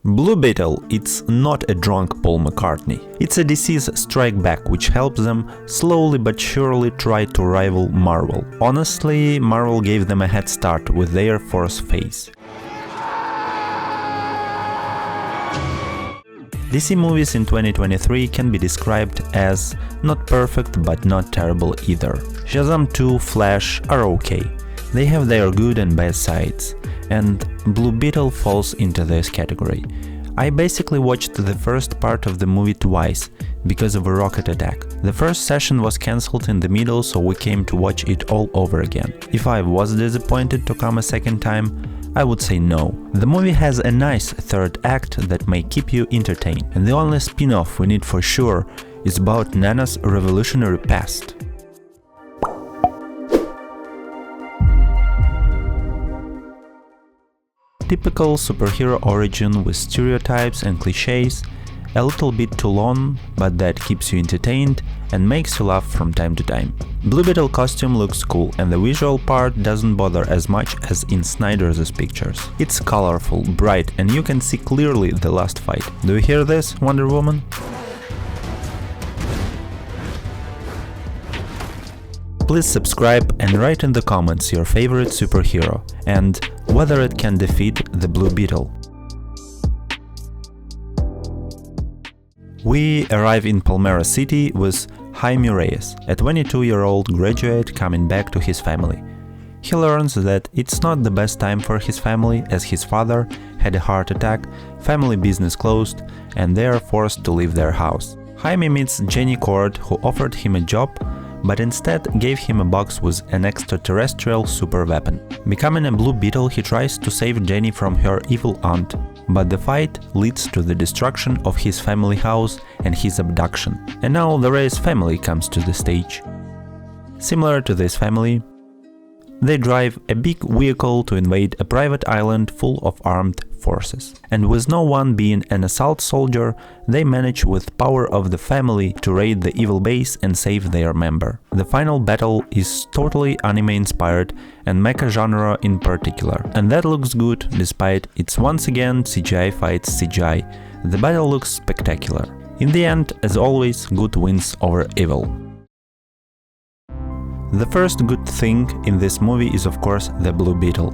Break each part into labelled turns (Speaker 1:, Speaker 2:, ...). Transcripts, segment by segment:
Speaker 1: Blue Beetle, it's not a drunk Paul McCartney. It's a disease strike back which helps them slowly but surely try to rival Marvel. Honestly, Marvel gave them a head start with their Force phase. DC movies in 2023 can be described as not perfect but not terrible either. Shazam 2, Flash are okay. They have their good and bad sides, and Blue Beetle falls into this category. I basically watched the first part of the movie twice, because of a rocket attack. The first session was cancelled in the middle, so we came to watch it all over again. If I was disappointed to come a second time, I would say no. The movie has a nice third act that may keep you entertained, and the only spin-off we need for sure is about Nana's revolutionary past. Typical superhero origin with stereotypes and clichés, a little bit too long, but that keeps you entertained and makes you laugh from time to time. Blue Beetle costume looks cool and the visual part doesn't bother as much as in Snyder's pictures. It's colorful, bright, and you can see clearly the last fight. Do you hear this, Wonder Woman? Please subscribe and write in the comments your favorite superhero and whether it can defeat the Blue Beetle. We arrive in Palmera City with Jaime Reyes, a 22-year-old graduate coming back to his family. He learns that it's not the best time for his family as his father had a heart attack, family business closed, and they are forced to leave their house. Jaime meets Jenny Cord, who offered him a job, but instead gave him a box with an extraterrestrial super weapon. Becoming a Blue Beetle, he tries to save Jenny from her evil aunt, but the fight leads to the destruction of his family house and his abduction. And now the Reyes family comes to the stage. Similar to this family, they drive a big vehicle to invade a private island full of armed forces. And with no one being an assault soldier, they manage with power of the family to raid the evil base and save their member. The final battle is totally anime-inspired and mecha genre in particular. And that looks good, despite it's once again CGI fights CGI. The battle looks spectacular. In the end, as always, good wins over evil. The first good thing in this movie is of course the Blue Beetle.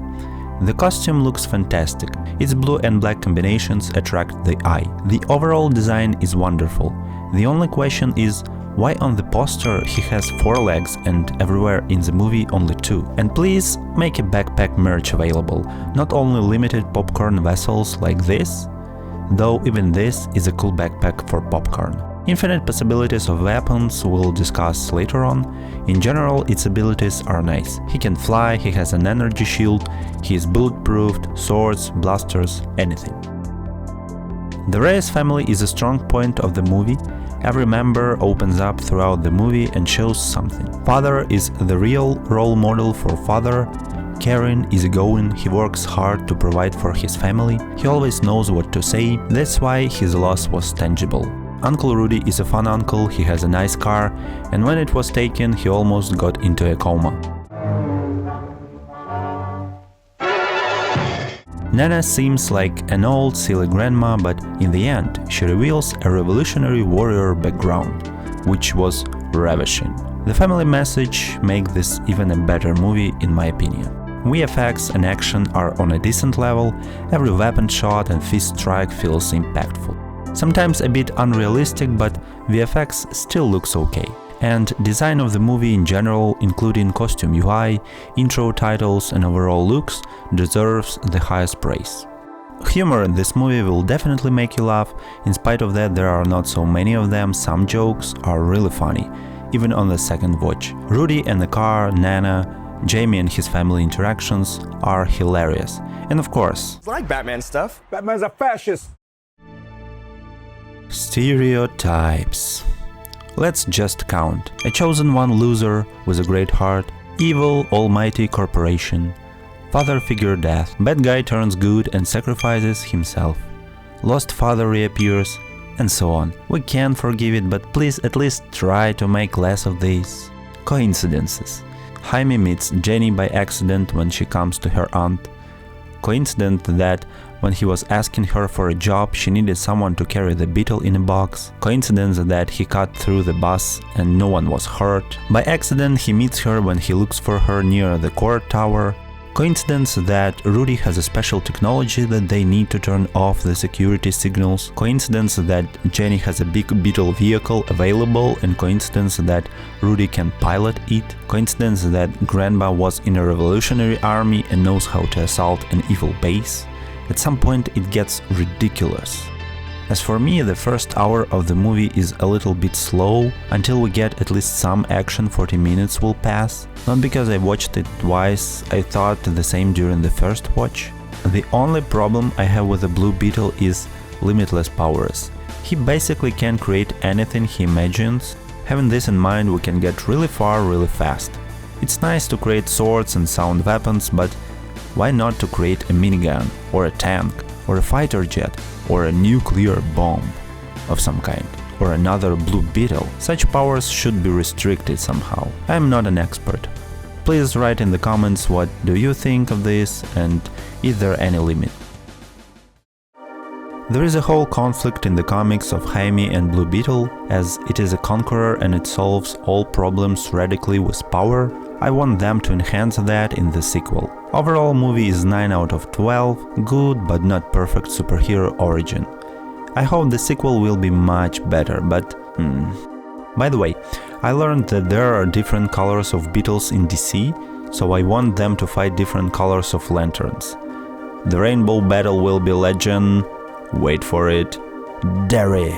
Speaker 1: The costume looks fantastic, its blue and black combinations attract the eye. The overall design is wonderful. The only question is, why on the poster he has 4 legs and everywhere in the movie only 2? And please make a backpack merch available, not only limited popcorn vessels like this, though even this is a cool backpack for popcorn. Infinite possibilities of weapons we'll discuss later on. In general, its abilities are nice. He can fly, he has an energy shield, he is bulletproofed, swords, blasters, anything. The Reyes family is a strong point of the movie. Every member opens up throughout the movie and shows something. Father is the real role model for father, caring, easygoing, he works hard to provide for his family, he always knows what to say, that's why his loss was tangible. Uncle Rudy is a fun uncle, he has a nice car, and when it was taken, he almost got into a coma. Nana seems like an old silly grandma, but in the end, she reveals a revolutionary warrior background, which was ravishing. The family message makes this even a better movie in my opinion. VFX and action are on a decent level, every weapon shot and fist strike feels impactful. Sometimes a bit unrealistic, but VFX still looks okay. And design of the movie in general, including costume UI, intro titles and overall looks, deserves the highest praise. Humor in this movie will definitely make you laugh, in spite of that there are not so many of them, some jokes are really funny, even on the second watch. Rudy and the car, Nana, Jamie and his family interactions are hilarious. And of course,
Speaker 2: I like Batman stuff. Batman's a fascist.
Speaker 1: Stereotypes. Let's just count. A chosen one loser with a great heart, evil almighty corporation, father figure death, bad guy turns good and sacrifices himself, lost father reappears, and so on. We can forgive it, but please at least try to make less of these. Coincidences. Jaime meets Jenny by accident when she comes to her aunt. Coincidence that when he was asking her for a job, she needed someone to carry the Beetle in a box. Coincidence that he cut through the bus and no one was hurt. By accident, he meets her when he looks for her near the court tower. Coincidence that Rudy has a special technology that they need to turn off the security signals. Coincidence that Jenny has a big Beetle vehicle available, and coincidence that Rudy can pilot it. Coincidence that Grandma was in a revolutionary army and knows how to assault an evil base. At some point it gets ridiculous. As for me, the first hour of the movie is a little bit slow. Until we get at least some action, 40 minutes will pass. Not because I watched it twice, I thought the same during the first watch. The only problem I have with the Blue Beetle is limitless powers. He basically can create anything he imagines. Having this in mind, we can get really far really fast. It's nice to create swords and sound weapons, but why not to create a minigun, or a tank, or a fighter jet, or a nuclear bomb of some kind, or another Blue Beetle? Such powers should be restricted somehow. I am not an expert. Please write in the comments what do you think of this, and is there any limit? There is a whole conflict in the comics of Jaime and Blue Beetle, as it is a conqueror and it solves all problems radically with power. I want them to enhance that in the sequel. Overall, movie is 9 out of 12, good but not perfect superhero origin. I hope the sequel will be much better, but By the way, I learned that there are different colors of Beetles in DC, so I want them to fight different colors of lanterns. The rainbow battle will be legend. Wait for it. Derry.